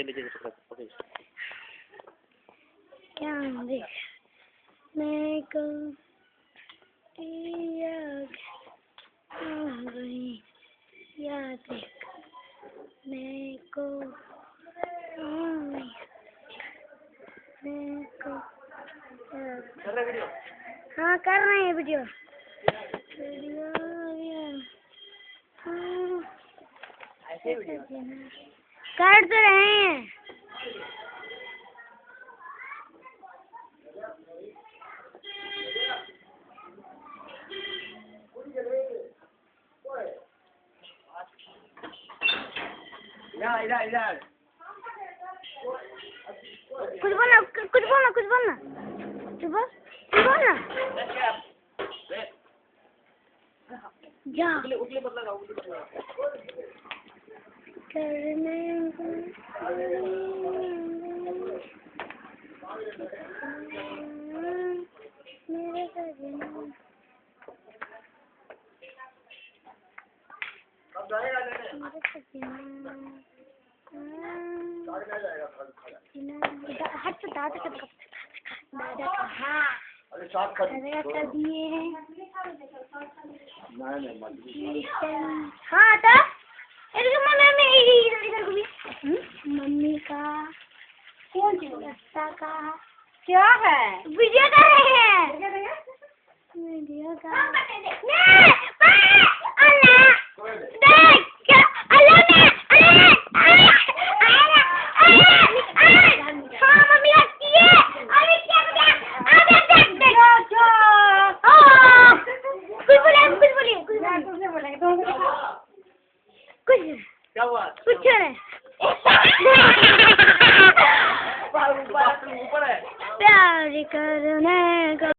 नीचे पकड़। क्या देख मैं को याद आ गई याद देख मैं को कर रहे वीडियो? हाँ कर रहे हैं वीडियो ऐसे वीडियो कर तो रहे हैं। इधर कुछ बोलना कुछ बोलना जा उगली बदला करने मेरे हट तो दादा हाँ कर दिए हैं। हाँ तो मम्मी का कौन सी रास्ता का क्या है वीडियो कर रहे हैं वीडियो का क्या हुआ? कुछ नहीं ऊपर है प्यार करने का